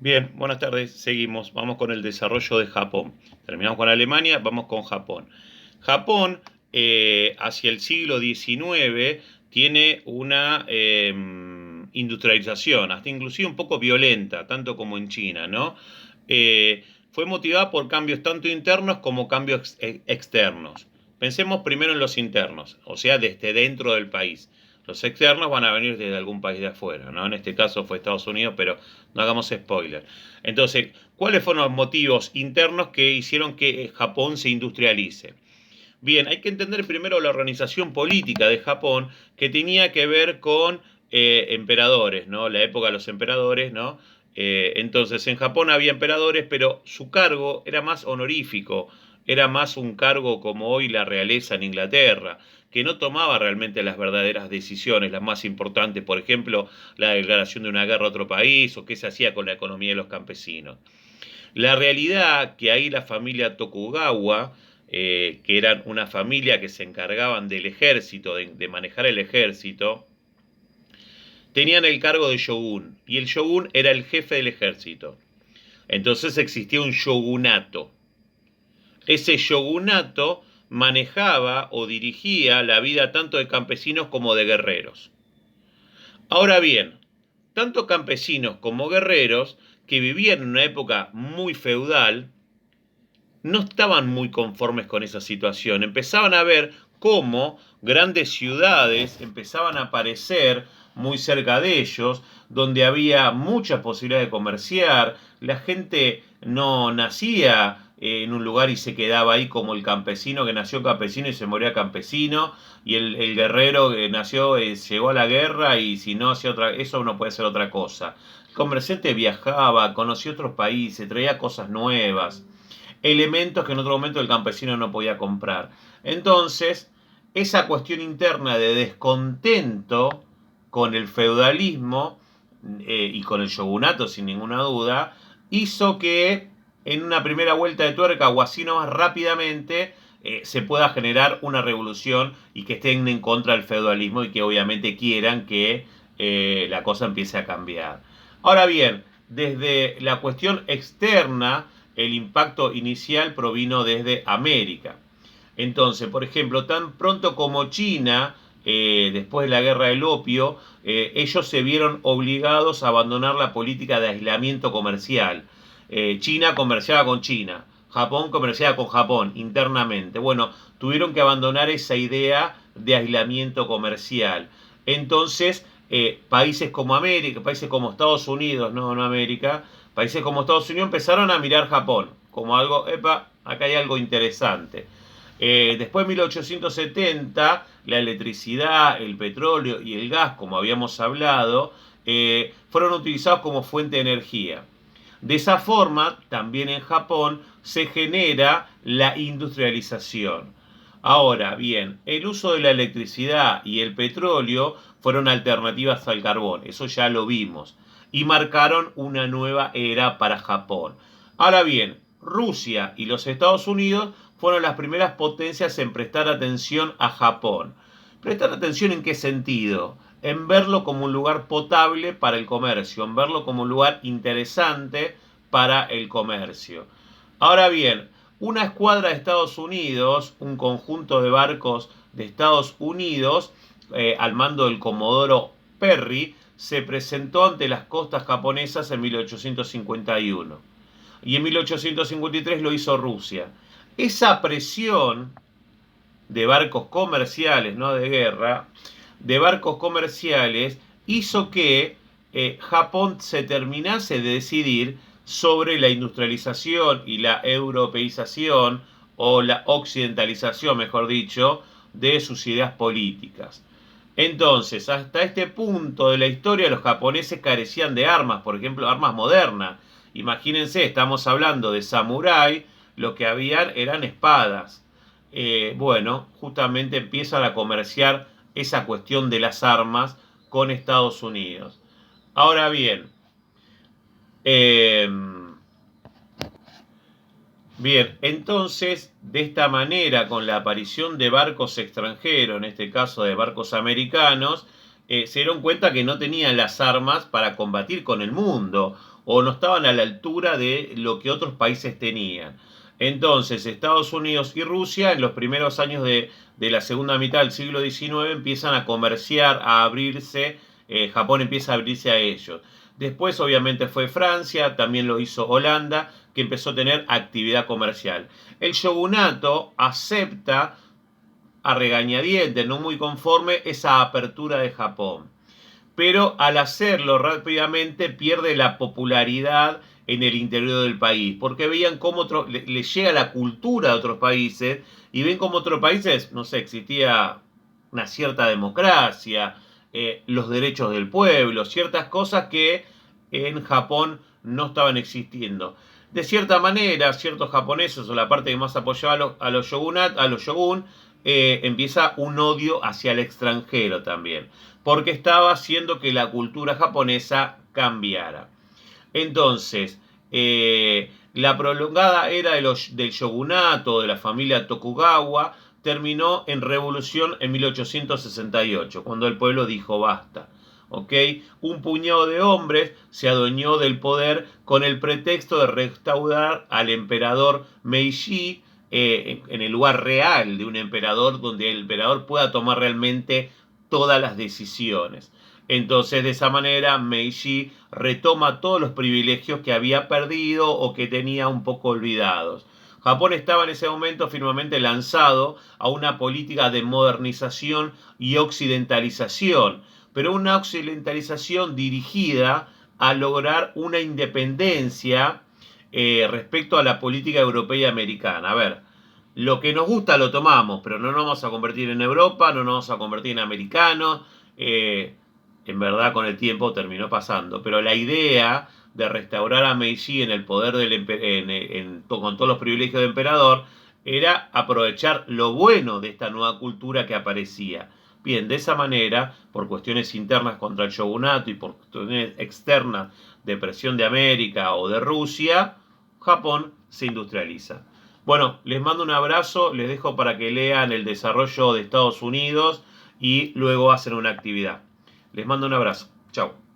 Bien, buenas tardes. Seguimos. Vamos con el desarrollo de Japón. Terminamos con Alemania, vamos con Japón. Japón, hacia el siglo XIX, tiene una industrialización, hasta inclusive un poco violenta, tanto como en China, ¿no? Fue motivada por cambios tanto internos como cambios externos. Pensemos primero en los internos, o sea, desde dentro del país. Los externos van a venir desde algún país de afuera, ¿no? En este caso fue Estados Unidos, pero no hagamos spoiler. Entonces, ¿cuáles fueron los motivos internos que hicieron que Japón se industrialice? Bien, hay que entender primero la organización política de Japón, que tenía que ver con emperadores, ¿no? La época de los emperadores, ¿no? Entonces, en Japón había emperadores, pero su cargo era más honorífico, era más un cargo como hoy la realeza en Inglaterra, que no tomaba realmente las verdaderas decisiones, las más importantes, por ejemplo, la declaración de una guerra a otro país o qué se hacía con la economía de los campesinos. La realidad que ahí la familia Tokugawa, que eran una familia que se encargaban del ejército, de manejar el ejército, tenían el cargo de shogun y el shogun era el jefe del ejército. Entonces existía un shogunato. Ese shogunato manejaba o dirigía la vida tanto de campesinos como de guerreros. Ahora bien, tanto campesinos como guerreros que vivían en una época muy feudal, no estaban muy conformes con esa situación. Empezaban a ver cómo grandes ciudades empezaban a aparecer muy cerca de ellos, donde había mucha posibilidad de comerciar, la gente no nacía en un lugar y se quedaba ahí como el campesino que nació campesino y se moría campesino, y el guerrero que nació llegó a la guerra y si no hacía otra, eso no puede ser otra cosa. El comerciante viajaba, conocía otros países, traía cosas nuevas, elementos que en otro momento el campesino no podía comprar. Entonces, esa cuestión interna de descontento con el feudalismo y con el shogunato, sin ninguna duda, hizo que en una primera vuelta de tuerca o así nomás rápidamente se pueda generar una revolución y que estén en contra del feudalismo y que obviamente quieran que la cosa empiece a cambiar. Ahora bien, desde la cuestión externa, el impacto inicial provino desde América. Entonces, por ejemplo, tan pronto como China, después de la guerra del opio, ellos se vieron obligados a abandonar la política de aislamiento comercial. China comerciaba con China, Japón comerciaba con Japón internamente. Bueno, tuvieron que abandonar esa idea de aislamiento comercial. Entonces, países como América, países como Estados Unidos, no América, países como Estados Unidos empezaron a mirar Japón como algo, epa, acá hay algo interesante. Después de 1870, la electricidad, el petróleo y el gas, como habíamos hablado, fueron utilizados como fuente de energía. De esa forma, también en Japón se genera la industrialización. Ahora bien, el uso de la electricidad y el petróleo fueron alternativas al carbón, eso ya lo vimos, y marcaron una nueva era para Japón. Ahora bien, Rusia y los Estados Unidos fueron las primeras potencias en prestar atención a Japón. ¿Prestar atención en qué sentido? En verlo como un lugar potable para el comercio, en verlo como un lugar interesante para el comercio. Ahora bien, una escuadra de Estados Unidos, un conjunto de barcos de Estados Unidos, al mando del comodoro Perry, se presentó ante las costas japonesas en 1851. Y en 1853 lo hizo Rusia. Esa presión de barcos comerciales, no de guerra, de barcos comerciales, hizo que Japón se terminase de decidir sobre la industrialización y la europeización, o la occidentalización, mejor dicho, de sus ideas políticas. Entonces, hasta este punto de la historia, los japoneses carecían de armas, por ejemplo, armas modernas. Imagínense, estamos hablando de samurái, lo que habían eran espadas. Bueno, justamente empiezan a comerciar esa cuestión de las armas con Estados Unidos. Ahora bien, eh, entonces, de esta manera, con la aparición de barcos extranjeros, en este caso de barcos americanos, se dieron cuenta que no tenían las armas para combatir con el mundo o no estaban a la altura de lo que otros países tenían. Entonces, Estados Unidos y Rusia en los primeros años de la segunda mitad del siglo XIX empiezan a comerciar, a abrirse, Japón empieza a abrirse a ellos. Después, obviamente, fue Francia, también lo hizo Holanda, que empezó a tener actividad comercial. El shogunato acepta a regañadientes, no muy conforme, esa apertura de Japón. Pero al hacerlo rápidamente pierde la popularidad en el interior del país, porque veían cómo le llega la cultura de otros países y ven cómo otros países, no sé, existía una cierta democracia, los derechos del pueblo, ciertas cosas que en Japón no estaban existiendo. De cierta manera, ciertos japoneses o la parte que más apoyaba a los shogun, empieza un odio hacia el extranjero también, porque estaba haciendo que la cultura japonesa cambiara. Entonces, la prolongada era del shogunato de la familia Tokugawa terminó en revolución en 1868, cuando el pueblo dijo basta. ¿Okay? Un puñado de hombres se adueñó del poder con el pretexto de restaurar al emperador Meiji en el lugar real de un emperador, donde el emperador pueda tomar realmente todas las decisiones. Entonces, de esa manera, Meiji retoma todos los privilegios que había perdido o que tenía un poco olvidados. Japón estaba en ese momento firmemente lanzado a una política de modernización y occidentalización, pero una occidentalización dirigida a lograr una independencia respecto a la política europea y americana. A ver, lo que nos gusta lo tomamos, pero no nos vamos a convertir en Europa, no nos vamos a convertir en americanos. En verdad, con el tiempo terminó pasando, pero la idea de restaurar a Meiji en el poder con todos los privilegios del emperador era aprovechar lo bueno de esta nueva cultura que aparecía. Bien, de esa manera, por cuestiones internas contra el shogunato y por cuestiones externas de presión de América o de Rusia, Japón se industrializa. Bueno, les mando un abrazo, les dejo para que lean el desarrollo de Estados Unidos y luego hacen una actividad. Les mando un abrazo. Chao.